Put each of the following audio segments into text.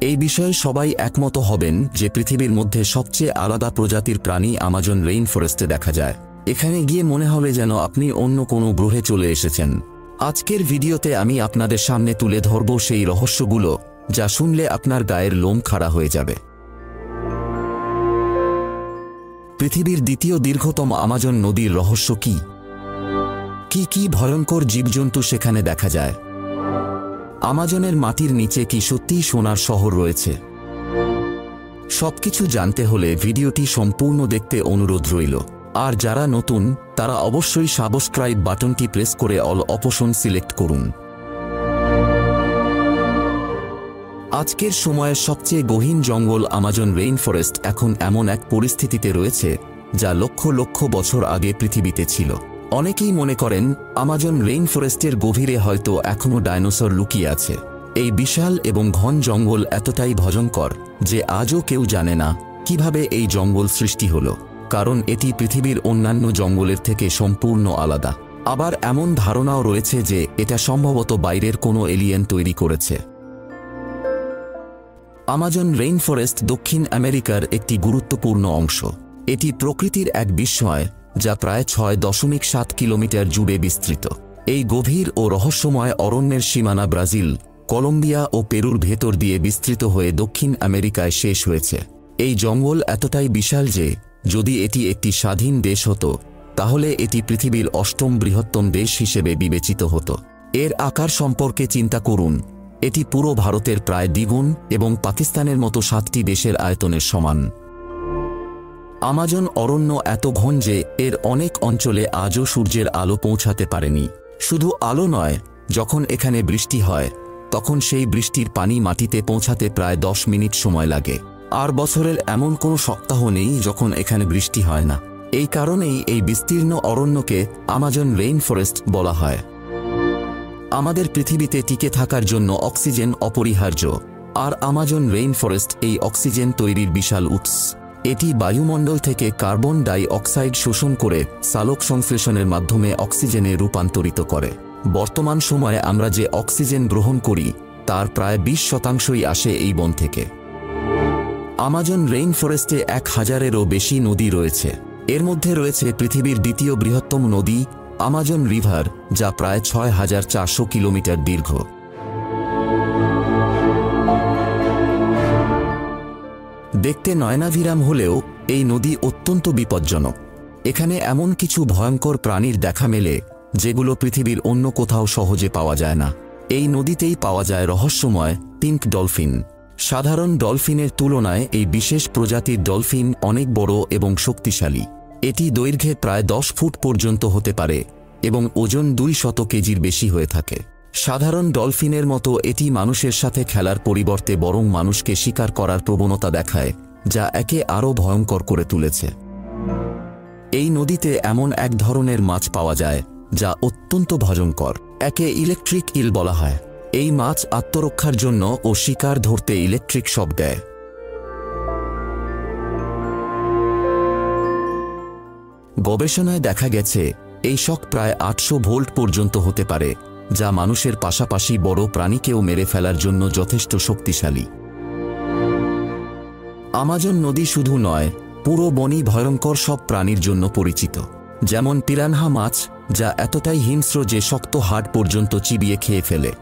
এই বিষয়ে সবাই একমত হবেন যে পৃথিবীর মধ্যে সবচেয়ে আলাদা প্রজাতির প্রাণী আমাজন রেইন ফরেস্টে দেখা যায়। এখানে গিয়ে মনে হবে যেন আপনি অন্য কোনো গ্রহে চলে এসেছেন। আজকের ভিডিওতে আমি আপনাদের সামনে তুলে ধরব সেই রহস্যগুলো যা শুনলে আপনার গায়ের লোম খাড়া হয়ে যাবে। পৃথিবীর দ্বিতীয় দীর্ঘতম আমাজন নদীর রহস্য কি? কি ভয়ঙ্কর জীবজন্তু সেখানে দেখা যায়? আমাজনের মাটির নিচে কি সত্যিই সোনার শহর রয়েছে? সবকিছু জানতে হলে ভিডিওটি সম্পূর্ণ দেখতে অনুরোধ রইল। আর যারা নতুন তারা অবশ্যই সাবস্ক্রাইব বাটনটি প্রেস করে অল অপশন সিলেক্ট করুন। আজকের সময়ের সবচেয়ে গহীন জঙ্গল আমাজন রেইন ফরেস্ট এখন এমন এক পরিস্থিতিতে রয়েছে যা লক্ষ লক্ষ বছর আগে পৃথিবীতে ছিল। অনেকেই মনে করেন আমাজন রেইন ফরেস্টের গভীরে হয়তো এখনও ডাইনোসর লুকিয়ে আছে। এই বিশাল এবং ঘন জঙ্গল এতটাই ভয়ঙ্কর যে আজও কেউ জানে না কিভাবে এই জঙ্গল সৃষ্টি হলো, কারণ এটি পৃথিবীর অন্যান্য জঙ্গলের থেকে সম্পূর্ণ আলাদা। আবার এমন ধারণাও রয়েছে যে এটা সম্ভবত বাইরের কোনো এলিয়েন তৈরি করেছে। আমাজন রেইন ফরেস্ট দক্ষিণ আমেরিকার একটি গুরুত্বপূর্ণ অংশ। এটি প্রকৃতির এক বিস্ময় যা প্রায় 6.7 কিলোমিটার জুড়ে বিস্তৃত। এই গভীর ও রহস্যময় অরণ্যের সীমানা ব্রাজিল, কলম্বিয়া ও পেরুর ভেতর দিয়ে বিস্তৃত হয়ে দক্ষিণ আমেরিকায় শেষ হয়েছে। এই জঙ্গল এতটাই বিশাল যে যদি এটি একটি স্বাধীন দেশ হতো তাহলে এটি পৃথিবীর 8ম বৃহত্তম দেশ হিসেবে বিবেচিত হতো। এর আকার সম্পর্কে চিন্তা করুন, এটি পুরো ভারতের প্রায় দ্বিগুণ এবং পাকিস্তানের মতো 7টি দেশের আয়তনের সমান। আমাজন অরণ্য এত ঘন যে এর অনেক অঞ্চলে আজও সূর্যের আলো পৌঁছাতে পারেনি। শুধু আলো নয়, যখন এখানে বৃষ্টি হয় তখন সেই বৃষ্টির পানি মাটিতে পৌঁছাতে প্রায় 10 মিনিট সময় লাগে। আর বছরের এমন কোনো সপ্তাহ নেই যখন এখানে বৃষ্টি হয় না। এই কারণেই এই বিস্তীর্ণ অরণ্যকে আমাজন রেইন ফরেস্ট বলা হয়। আমাদের পৃথিবীতে টিকে থাকার জন্য অক্সিজেন অপরিহার্য, আর আমাজন রেইন ফরেস্ট এই অক্সিজেন তৈরির বিশাল উৎস। এটি বায়ুমণ্ডল থেকে কার্বন ডাই অক্সাইড শোষণ করে সালোক সংশ্লেষণের মাধ্যমে অক্সিজেনে রূপান্তরিত করে। বর্তমান সময়ে আমরা যে অক্সিজেন গ্রহণ করি তার প্রায় 20% আসে এই বন থেকে। আমাজন রেইন ফরেস্টে 1000-এরও বেশি নদী রয়েছে। এর মধ্যে রয়েছে পৃথিবীর দ্বিতীয় বৃহত্তম নদী আমাজন রিভার, যা প্রায় 6400 কিলোমিটার দীর্ঘ। দেখতে নয়নাভিরাম হলেও এই নদী অত্যন্ত বিপজ্জনক। এখানে এমন কিছু ভয়ঙ্কর প্রাণীর দেখা মেলে যেগুলো পৃথিবীর অন্য কোথাও সহজে পাওয়া যায় না। এই নদীতেই পাওয়া যায় রহস্যময় পিঙ্ক ডলফিন। সাধারণ ডলফিনের তুলনায় এই বিশেষ প্রজাতির ডলফিন অনেক বড় এবং শক্তিশালী। এটি দৈর্ঘ্যে প্রায় 10 ফুট পর্যন্ত হতে পারে এবং ওজন 200 কেজির বেশি হয়ে থাকে। সাধারণ ডলফিনের মতো এটি মানুষের সাথে খেলার পরিবর্তে বরং মানুষকে শিকার করার প্রবণতা দেখায়, যা একে আরও ভয়ঙ্কর করে তুলেছে। এই নদীতে এমন এক ধরনের মাছ পাওয়া যায় যা অত্যন্ত ভয়ঙ্কর। একে ইলেকট্রিক ইল বলা হয়। এই মাছ আত্মরক্ষার জন্য ও শিকার ধরতে ইলেকট্রিক শক দেয়। গবেষণায় দেখা গেছে এই শক প্রায় 800 ভোল্ট পর্যন্ত হতে পারে, যা মানুষের পাশাপাশি বড় প্রাণীকেও মেরে ফেলার জন্য যথেষ্ট শক্তিশালী। আমাজন নদী শুধু নয়, পুরো বনই ভয়ঙ্কর সব প্রাণীর জন্য পরিচিত। যেমন পিরানহা মাছ, যা এতটাই হিংস্র যে শক্ত হাড় পর্যন্ত চিবিয়ে খেয়ে ফেলে।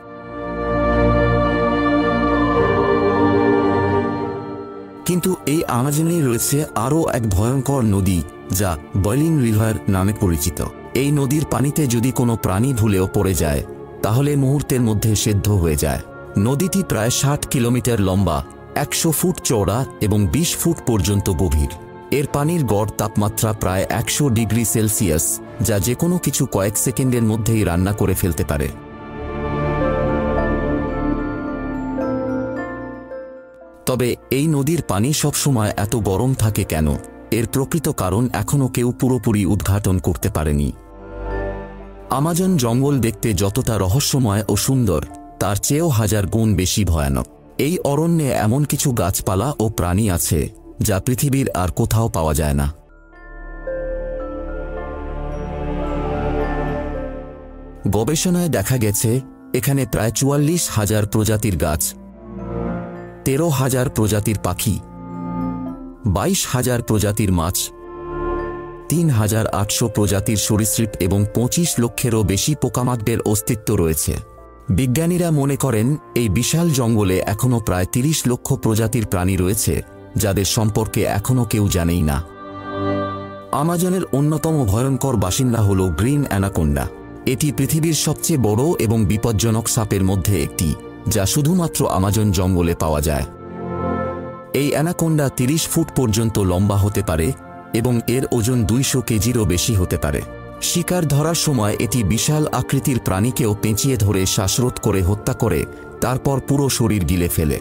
কিন্তু এই আমাজনেই রয়েছে আরও এক ভয়ঙ্কর নদী যা বয়লিং রিভার নামে পরিচিত। এই নদীর পানিতে যদি কোনো প্রাণী ভুলেও পড়ে যায় তাহলে মুহূর্তের মধ্যে সেদ্ধ হয়ে যায়। নদীটি প্রায় 60 কিলোমিটার লম্বা, 100 ফুট চওড়া এবং 20 ফুট পর্যন্ত গভীর। এর পানির গড় তাপমাত্রা প্রায় 100 ডিগ্রি সেলসিয়াস, যা যে কোনো কিছু কয়েক সেকেন্ডের মধ্যেই রান্না করে ফেলতে পারে। তবে এই নদীর পানি সবসময় এত গরম থাকে কেন? এর প্রকৃত কারণ এখনও কেউ পুরোপুরি উদ্ঘাটন করতে পারেনি। আমাজন জঙ্গল দেখতে যতটা রহস্যময় ও সুন্দর, তার চেয়েও 1000 গুণ বেশি ভয়ানক। এই অরণ্যে এমন কিছু গাছপালা ও প্রাণী আছে যা পৃথিবীর আর কোথাও পাওয়া যায় না। গবেষণায় দেখা গেছে এখানে প্রায় 44,000 প্রজাতির গাছ, 13,000 প্রজাতির পাখি, 22,000 প্রজাতির মাছ, 3,800 প্রজাতির সরীসৃপ এবং 25 লক্ষেরও বেশি পোকামাকড়ের অস্তিত্ব রয়েছে। বিজ্ঞানীরা মনে করেন এই বিশাল জঙ্গলে এখনও প্রায় 30 লক্ষ প্রজাতির প্রাণী রয়েছে যাদের সম্পর্কে এখনও কেউ জানেই না। আমাজনের অন্যতম ভয়ঙ্কর বাসিন্দা হল গ্রিন অ্যানাকোন্ডা। এটি পৃথিবীর সবচেয়ে বড় এবং বিপজ্জনক সাপের মধ্যে একটি, যা শুধুমাত্র আমাজন জঙ্গলে পাওয়া যায়। এই অ্যানাকোন্ডা 30 ফুট পর্যন্ত লম্বা হতে পারে এবং এর ওজন 200 কেজিরও বেশি হতে পারে। শিকার ধরার সময় এটি বিশাল আকৃতির প্রাণীকেও পেঁচিয়ে ধরে শ্বাসরোধ করে হত্যা করে, তারপর পুরো শরীর গিলে ফেলে।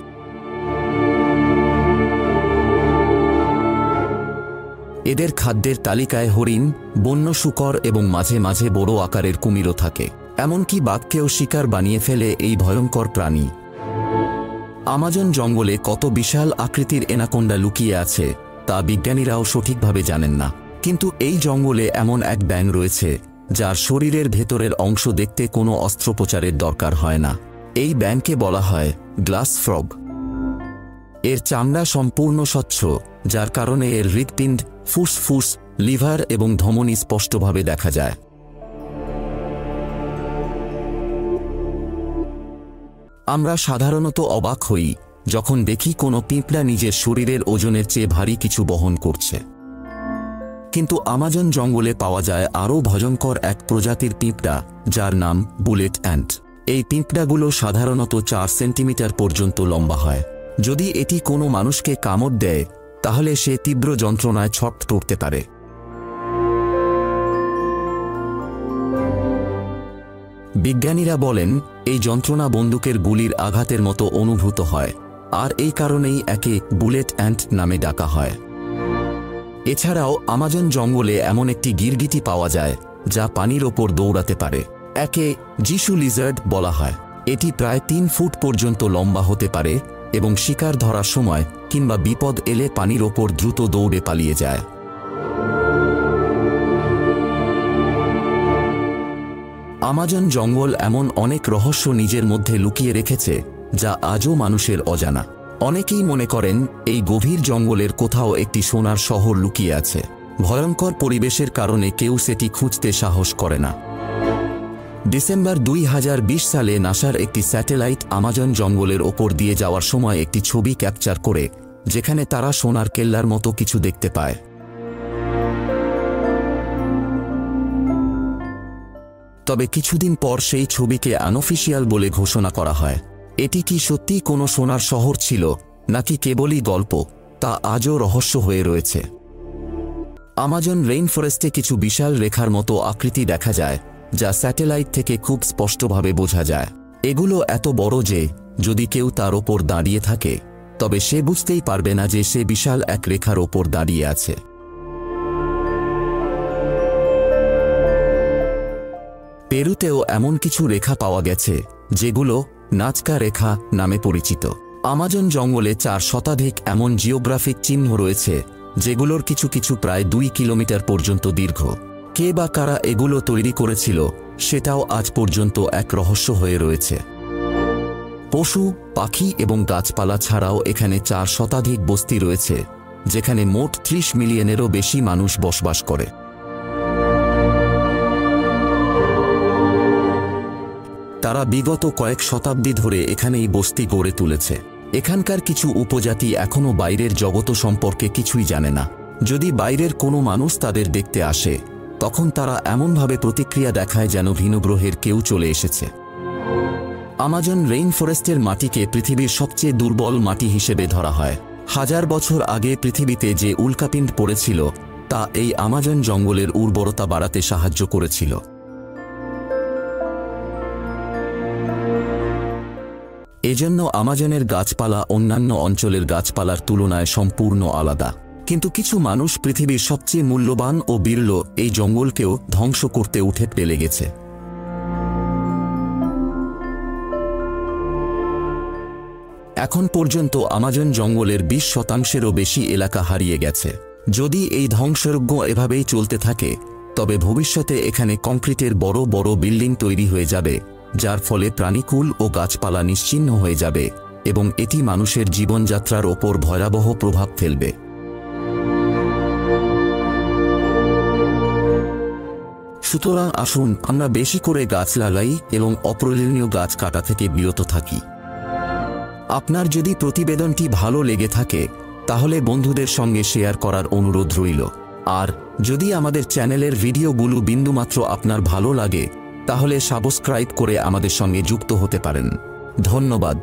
এদের খাদ্যের তালিকায় হরিণ, বন্য শূকর এবং মাঝে মাঝে বড় আকারের কুমিরও থাকে। এমনকি বাঘকেও শিকার বানিয়ে ফেলে এই ভয়ঙ্কর প্রাণী। আমাজন জঙ্গলে কত বিশাল আকৃতির অ্যানাকোন্ডা লুকিয়ে আছে তা বিজ্ঞানীরাও সঠিকভাবে জানেন না। কিন্তু এই জঙ্গলে এমন এক ব্যাঙ রয়েছে যার শরীরের ভেতরের অংশ দেখতে কোনো অস্ত্রোপচারের দরকার হয় না। এই ব্যাঙকে বলা হয় গ্লাস ফ্রগ। এর চামড়া সম্পূর্ণ স্বচ্ছ, যার কারণে এর হৃৎপিণ্ড, ফুসফুস, লিভার এবং ধমনী স্পষ্টভাবে দেখা যায়। আমরা সাধারণত অবাক হই যখন দেখি কোনো পিঁপড়া নিজের শরীরের ওজনের চেয়ে ভারী কিছু বহন করছে। কিন্তু আমাজন জঙ্গলে পাওয়া যায় আরও ভয়ঙ্কর এক প্রজাতির পিঁপড়া, যার নাম বুলেট অ্যান্ট। এই পিঁপড়াগুলো সাধারণত 4 সেন্টিমিটার পর্যন্ত লম্বা হয়। যদি এটি কোনো মানুষকে কামড় দেয় তাহলে সে তীব্র যন্ত্রণায় ছটফট করতে পারে। বিজ্ঞানীরা বলেন এই যন্ত্রণা বন্দুকের গুলির আঘাতের মতো অনুভূত হয়, আর এই কারণেই একে বুলেট অ্যান্ট নামে ডাকা হয়। এছাড়াও আমাজন জঙ্গলে এমন একটি গিরগিটি পাওয়া যায় যা পানির ওপর দৌড়াতে পারে। একে যিশু লিজার্ড বলা হয়। এটি প্রায় 3 ফুট পর্যন্ত লম্বা হতে পারে এবং শিকার ধরার সময় কিংবা বিপদ এলে পানির ওপর দ্রুত দৌড়ে পালিয়ে যায়। আমাজন জঙ্গল এমন অনেক রহস্য নিজের মধ্যে লুকিয়ে রেখেছে যা আজও মানুষের অজানা। অনেকেই মনে করেন এই গভীর জঙ্গলের কোথাও একটি সোনার শহর লুকিয়ে আছে। ভয়ঙ্কর পরিবেশের কারণে কেউ সেটি খুঁজতে সাহস করে না। ডিসেম্বর 2020 সালে নাসার একটি স্যাটেলাইট আমাজন জঙ্গলের ওপর দিয়ে যাওয়ার সময় একটি ছবি ক্যাপচার করে, যেখানে তারা সোনার কেল্লার মতো কিছু দেখতে পায়। তবে কিছুদিন পর সেই ছবিকে আনঅফিশিয়াল বলে ঘোষণা করা হয়। এটি কি সত্যিই কোনো সোনার শহর ছিল নাকি কেবলই গল্প, তা আজও রহস্য হয়ে রয়েছে। আমাজন রেইনফরেস্টে কিছু বিশাল রেখার মতো আকৃতি দেখা যায়, যা স্যাটেলাইট থেকে খুব স্পষ্টভাবে বোঝা যায়। এগুলো এত বড় যে যদি কেউ তার ওপর দাঁড়িয়ে থাকে তবে সে বুঝতেই পারবে না যে সে বিশাল এক রেখার ওপর দাঁড়িয়ে আছে। পেরুতেও এমন কিছু রেখা পাওয়া গেছে যেগুলো নাজকা রেখা নামে পরিচিত। আমাজন জঙ্গলে 4 শতাধিক এমন জিওগ্রাফিক চিহ্ন রয়েছে যেগুলোর কিছু কিছু প্রায় 2 কিলোমিটার পর্যন্ত দীর্ঘ। কে বা কারা এগুলো তৈরি করেছিল সেটাও আজ পর্যন্ত এক রহস্য হয়ে রয়েছে। পশু, পাখি এবং গাছপালা ছাড়াও এখানে 4 শতাধিক বস্তি রয়েছে, যেখানে মোট 30 মিলিয়নেরও বেশি মানুষ বসবাস করে। তারা বিগত কয়েক শতাব্দী ধরে এখানেই বস্তি গড়ে তুলেছে। এখানকার কিছু উপজাতি এখনও বাইরের জগৎ সম্পর্কে কিছুই জানে না। যদি বাইরের কোনো মানুষ তাদের দেখতে আসে তখন তারা এমনভাবে প্রতিক্রিয়া দেখায় যেন ভিন্ন গ্রহের কেউ চলে এসেছে। আমাজন রেইনফরেস্টের মাটিকে পৃথিবীর সবচেয়ে দুর্বল মাটি হিসেবে ধরা হয়। 1000 বছর আগে পৃথিবীতে যে উল্কাপিণ্ড পড়েছিল তা এই আমাজন জঙ্গলের উর্বরতা বাড়াতে সাহায্য করেছিল। এজন্য আমাজনের গাছপালা অন্যান্য অঞ্চলের গাছপালার তুলনায় সম্পূর্ণ আলাদা। কিন্তু কিছু মানুষ পৃথিবীর সবচেয়ে মূল্যবান ও বিরল এই জঙ্গলকেও ধ্বংস করতে উঠে লেগেছে। এখন পর্যন্ত আমাজন জঙ্গলের 20% বেশি এলাকা হারিয়ে গেছে। যদি এই ধ্বংসযজ্ঞ এভাবেই চলতে থাকে তবে ভবিষ্যতে এখানে কংক্রিটের বড় বড় বিল্ডিং তৈরি হয়ে যাবে, যার ফলে প্রাণীকুল ও গাছপালা নিশ্চিহ্ন হয়ে যাবে এবং এটি মানুষের জীবনযাত্রার ওপর ভয়াবহ প্রভাব ফেলবে। সুতরাং আসুন আমরা বেশি করে গাছ লাগাই এবং অপ্রয়োজনীয় গাছ কাটা থেকে বিরত থাকি। আপনার যদি প্রতিবেদনটি ভালো লেগে থাকে তাহলে বন্ধুদের সঙ্গে শেয়ার করার অনুরোধ রইল। আর যদি আমাদের চ্যানেলের ভিডিওগুলো বিন্দুমাত্র আপনার ভালো লাগে তাহলে সাবস্ক্রাইব করে আমাদের সঙ্গে যুক্ত হতে পারেন। ধন্যবাদ।